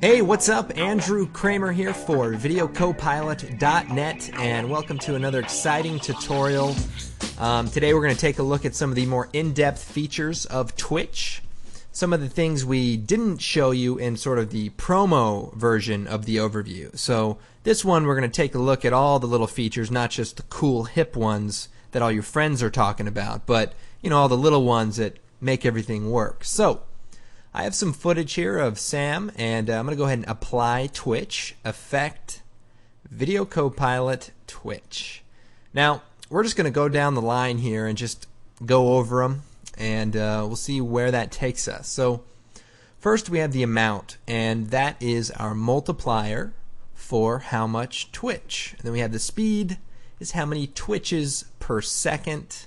Hey, what's up? Andrew Kramer here for VideoCopilot.net, and welcome to another exciting tutorial. Today we're going to take a look at some of the more in-depth features of Twitch, some of the things we didn't show you in sort of the promo version of the overview. So this one we're going to take a look at all the little features, not just the cool hip ones that all your friends are talking about, but all the little ones that make everything work. So I have some footage here of Sam, and I'm going to go ahead and apply Twitch, Effect, Video Copilot, Twitch. Now, we're just going to go down the line here and just go over them, and we'll see where that takes us. So, first we have the amount, and that is our multiplier for how much Twitch. And then we have the speed, is how many twitches per second.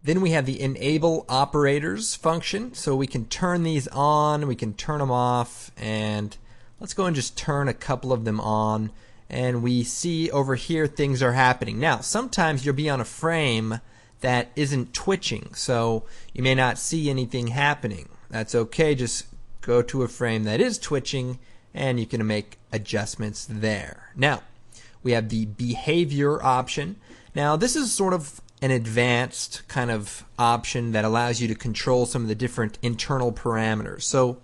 Then we have the enable operators function, so we can turn these on, we can turn them off, and let's go and just turn a couple of them on, and we see over here things are happening. Now, sometimes you'll be on a frame that isn't twitching, so you may not see anything happening. That's okay, just go to a frame that is twitching, and you can make adjustments there. Now, we have the behavior option. Now, this is sort of an advanced kind of option that allows you to control some of the different internal parameters. So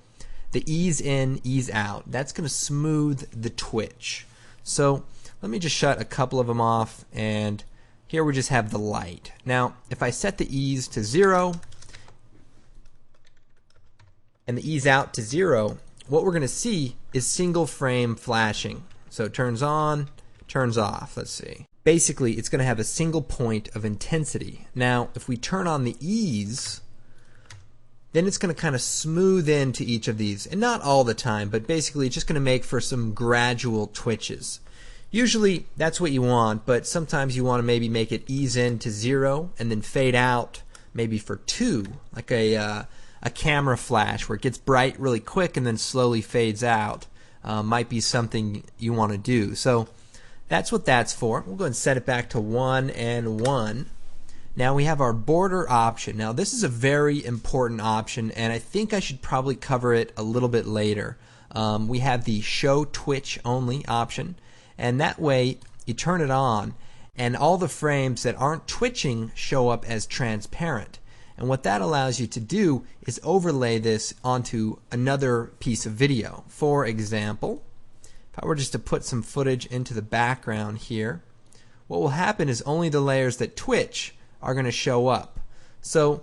the ease in, ease out, that's going to smooth the twitch. So let me just shut a couple of them off, and here we just have the light. Now if I set the ease to 0 and the ease out to 0, what we're going to see is single frame flashing. So it turns on, turns off. Let's see. Basically, it's going to have a single point of intensity. Now, if we turn on the ease, then it's going to kind of smooth into each of these. And not all the time, but basically it's just going to make for some gradual twitches. Usually, that's what you want, but sometimes you want to maybe make it ease in to 0 and then fade out maybe for 2, like a camera flash where it gets bright really quick and then slowly fades out. Might be something you want to do. So that's what that's for. We'll go ahead and set it back to 1 and 1. Now we have our border option. Now this is a very important option, and I think I should probably cover it a little bit later. We have the show Twitch only option, and that way you turn it on and all the frames that aren't twitching show up as transparent. And what that allows you to do is overlay this onto another piece of video. For example, if I were just to put some footage into the background here, what will happen is only the layers that twitch are going to show up. So,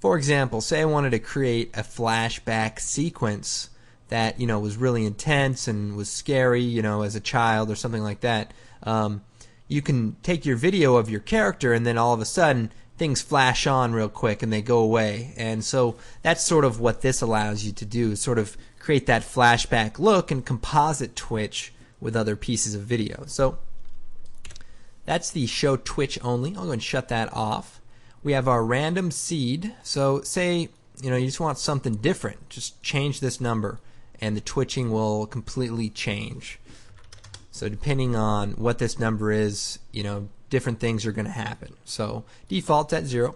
for example, say I wanted to create a flashback sequence that was really intense and was scary, as a child or something like that. You can take your video of your character and then all of a sudden things flash on real quick and they go away. And so that's sort of what this allows you to do, sort of create that flashback look and composite twitch with other pieces of video. So that's the show Twitch only. I'll go and shut that off. We have our random seed. So say you just want something different, just change this number and the twitching will completely change. So depending on what this number is, different things are going to happen. So default at 0.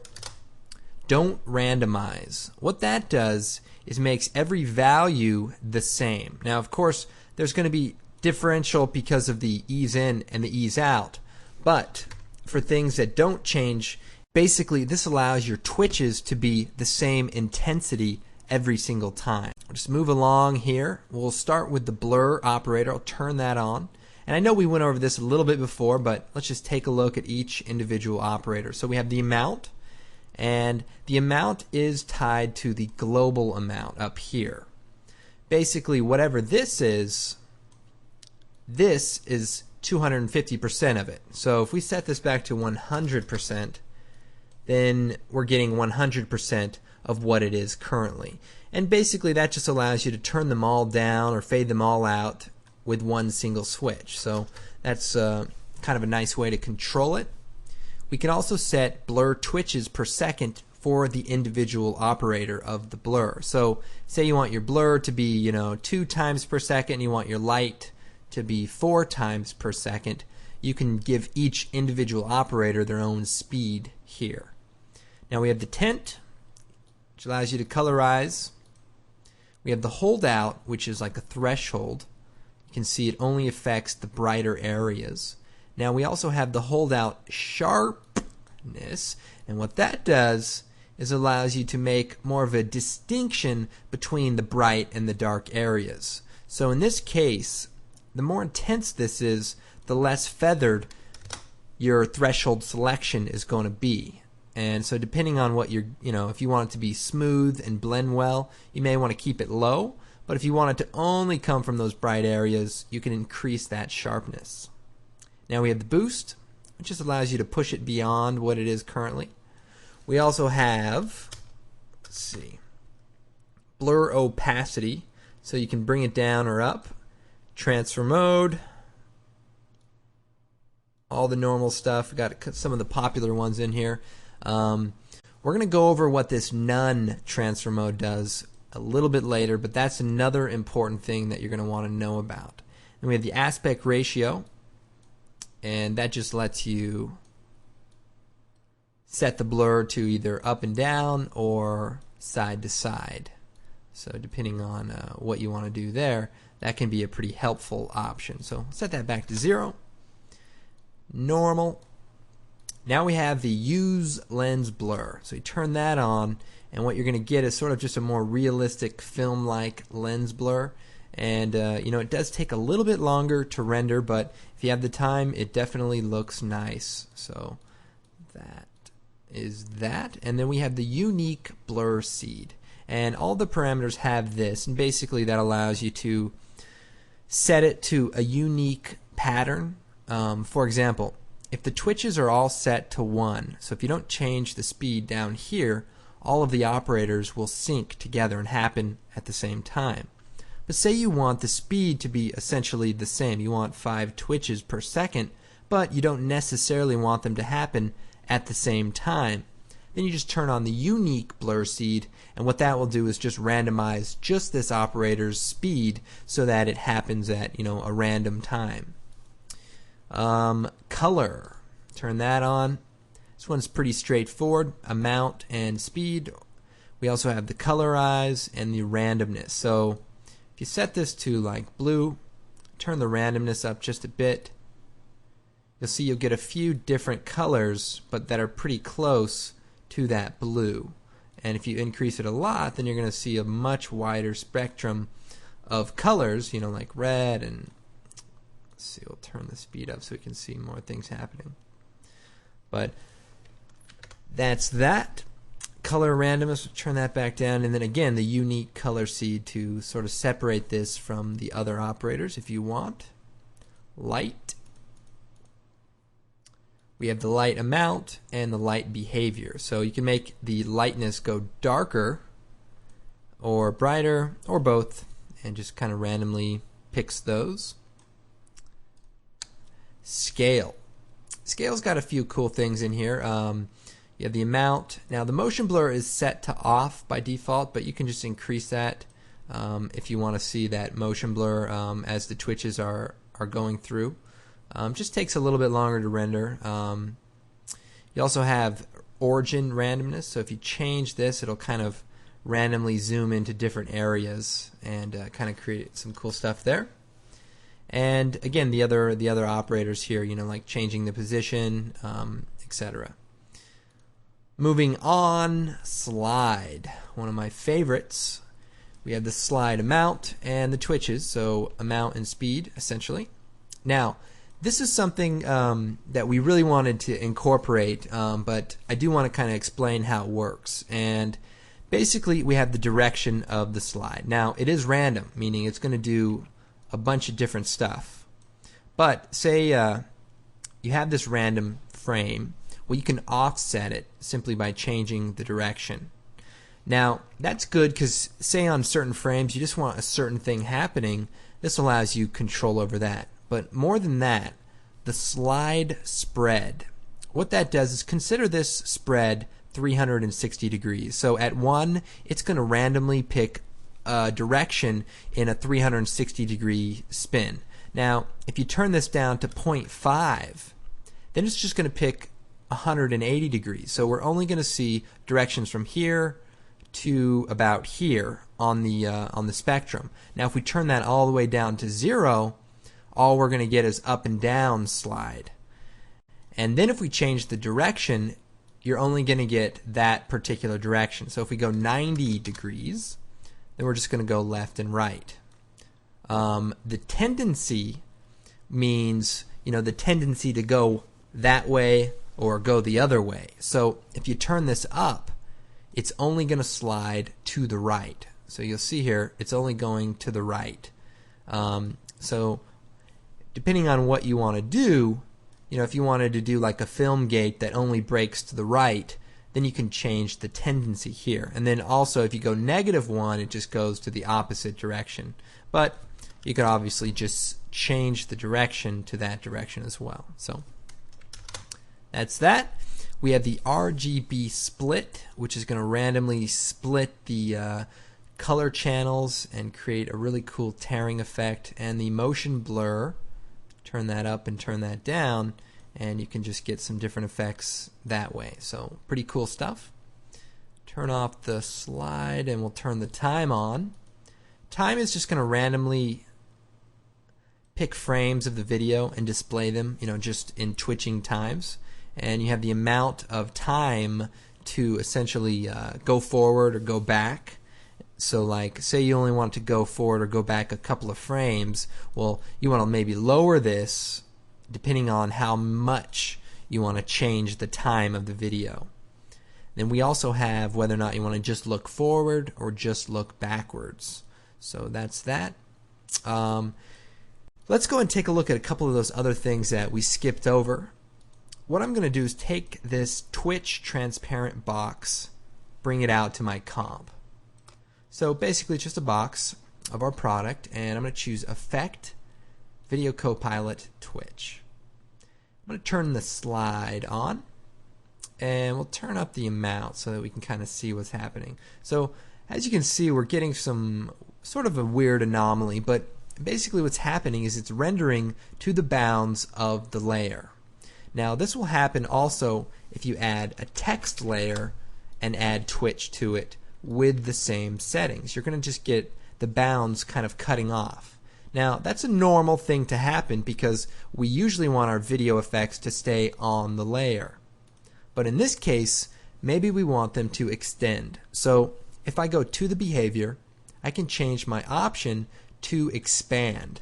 Don't randomize. What that does is makes every value the same. Now, of course, there's going to be differential because of the ease in and the ease out. But for things that don't change, basically this allows your twitches to be the same intensity every single time. We'll just move along here. We'll start with the blur operator. I'll turn that on. And I know we went over this a little bit before, but let's just take a look at each individual operator. So we have the amount, and the amount is tied to the global amount up here. Basically, whatever this is 250% of it. So if we set this back to 100%, then we're getting 100% of what it is currently. And basically that just allows you to turn them all down or fade them all out with one single switch. So that's kind of a nice way to control it. We can also set blur twitches per second for the individual operator of the blur. So say you want your blur to be 2 times per second, you want your light to be 4 times per second. You can give each individual operator their own speed here. Now we have the tint, which allows you to colorize. We have the holdout, which is like a threshold. You can see it only affects the brighter areas. Now we also have the holdout sharpness, and what that does is allows you to make more of a distinction between the bright and the dark areas. So in this case, the more intense this is, the less feathered your threshold selection is going to be. And so depending on what if you want it to be smooth and blend well, you may want to keep it low. But if you want it to only come from those bright areas, you can increase that sharpness. Now we have the boost, which just allows you to push it beyond what it is currently. We also have, blur opacity, so you can bring it down or up. Transfer mode, all the normal stuff. We got some of the popular ones in here. We're going to go over what this none transfer mode does a little bit later, but that's another important thing that you're going to want to know about. And we have the aspect ratio, and that just lets you set the blur to either up and down or side to side. So depending on what you want to do there, that can be a pretty helpful option. So set that back to 0. Normal. Now we have the use lens blur. So you turn that on, and what you're going to get is sort of just a more realistic film-like lens blur. And it does take a little bit longer to render, but if you have the time, it definitely looks nice. So that is that. And then we have the unique blur seed. And all the parameters have this, and basically that allows you to set it to a unique pattern. For example, if the twitches are all set to 1, so if you don't change the speed down here, all of the operators will sync together and happen at the same time. But say you want the speed to be essentially the same. You want 5 twitches per second, but you don't necessarily want them to happen at the same time. Then you just turn on the unique blur seed, and what that will do is just randomize just this operator's speed so that it happens at a random time. Color, turn that on. This one's pretty straightforward, amount and speed. We also have the colorize and the randomness. So if you set this to like blue, turn the randomness up just a bit, you'll see you'll get a few different colors, but that are pretty close to that blue. And if you increase it a lot, then you're going to see a much wider spectrum of colors, like red and let's see, we'll turn the speed up so we can see more things happening. But that's that. Color randomness, we'll turn that back down, and then again the unique color seed to sort of separate this from the other operators if you want. Light. We have the light amount and the light behavior. So you can make the lightness go darker or brighter or both, and just kind of randomly picks those. Scale. Scale's got a few cool things in here. You have the amount. Now the motion blur is set to off by default, but you can just increase that if you want to see that motion blur as the twitches are going through. Just takes a little bit longer to render. You also have origin randomness, so if you change this, it'll kind of randomly zoom into different areas and kind of create some cool stuff there. And again, the other operators here, like changing the position, etc. Moving on, slide, one of my favorites. We have the slide amount and the twitches, so amount and speed essentially. Now, this is something that we really wanted to incorporate, but I do want to kind of explain how it works. And basically, we have the direction of the slide. Now, it is random, meaning it's going to do a bunch of different stuff. But say you have this random frame, well, you can offset it simply by changing the direction. Now, that's good because say on certain frames you just want a certain thing happening. This allows you control over that. But more than that, the slide spread. What that does is consider this spread 360 degrees. So at 1, it's going to randomly pick a direction in a 360 degree spin. Now, if you turn this down to 0.5, then it's just going to pick 180 degrees. So we're only going to see directions from here to about here on the spectrum. Now if we turn that all the way down to 0, all we're going to get is up and down slide. And then if we change the direction, you're only going to get that particular direction. So if we go 90 degrees, then we're just going to go left and right. The tendency means, the tendency to go that way or go the other way. So if you turn this up, it's only going to slide to the right. So you'll see here, it's only going to the right. So depending on what you want to do, if you wanted to do like a film gate that only breaks to the right, then you can change the tendency here. And then also if you go -1, it just goes to the opposite direction. But you could obviously just change the direction to that direction as well. So that's that. We have the RGB split, which is going to randomly split the color channels and create a really cool tearing effect. And the motion blur, turn that up and turn that down, and you can just get some different effects that way. So pretty cool stuff. Turn off the slide and we'll turn the time on. Time is just going to randomly pick frames of the video and display them, just in twitching times. And you have the amount of time to essentially go forward or go back. So like, say you only want to go forward or go back a couple of frames, well, you want to maybe lower this depending on how much you want to change the time of the video. Then we also have whether or not you want to just look forward or just look backwards. So that's that. Let's go and take a look at a couple of those other things that we skipped over. What I'm going to do is take this Twitch transparent box, bring it out to my comp. So basically just a box of our product, and I'm going to choose Effect, Video Copilot, Twitch. I'm going to turn the slide on, and we'll turn up the amount so that we can kind of see what's happening. So as you can see, we're getting some sort of a weird anomaly, but basically what's happening is it's rendering to the bounds of the layer. Now this will happen also if you add a text layer and add Twitch to it with the same settings. You're going to just get the bounds kind of cutting off. Now that's a normal thing to happen because we usually want our video effects to stay on the layer. But in this case, maybe we want them to extend. So if I go to the behavior, I can change my option to expand.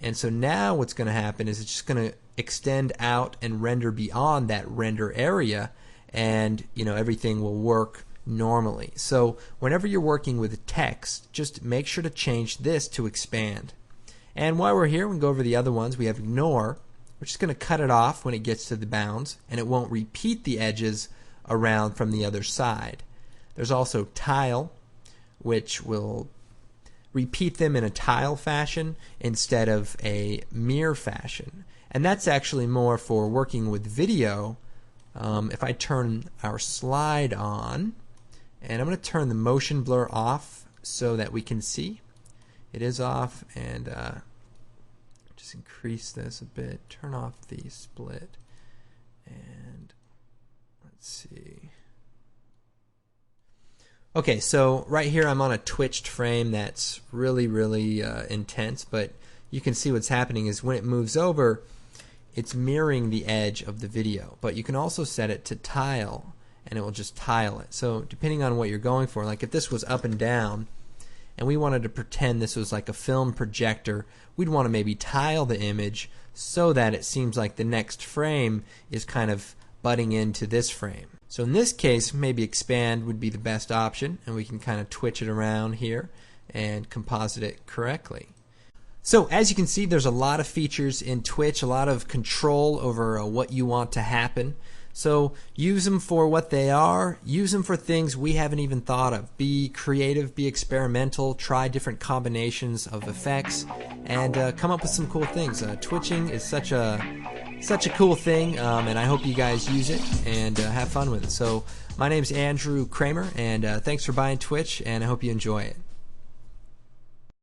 And so now what's going to happen is it's just going to extend out and render beyond that render area, and everything will work normally. So whenever you're working with text, just make sure to change this to expand. And while we're here, we can go over the other ones. We have ignore, which is going to cut it off when it gets to the bounds, and it won't repeat the edges around from the other side. There's also tile, which will repeat them in a tile fashion instead of a mirror fashion. And that's actually more for working with video. If I turn our slide on, and I'm going to turn the motion blur off so that we can see. It is off, and just increase this a bit. Turn off the split, and let's see. Okay, so right here I'm on a twitched frame that's really, really intense, but you can see what's happening is when it moves over, it's mirroring the edge of the video. But you can also set it to tile, and it will just tile it. So depending on what you're going for, like if this was up and down, and we wanted to pretend this was like a film projector, we'd want to maybe tile the image so that it seems like the next frame is kind of butting into this frame. So in this case, maybe expand would be the best option, and we can kind of twitch it around here and composite it correctly. So as you can see, there's a lot of features in Twitch, a lot of control over what you want to happen. So use them for what they are. Use them for things we haven't even thought of. Be creative, be experimental, try different combinations of effects, and come up with some cool things. Twitching is such a cool thing, and I hope you guys use it and have fun with it. So my name's Andrew Kramer, and thanks for buying Twitch, and I hope you enjoy it.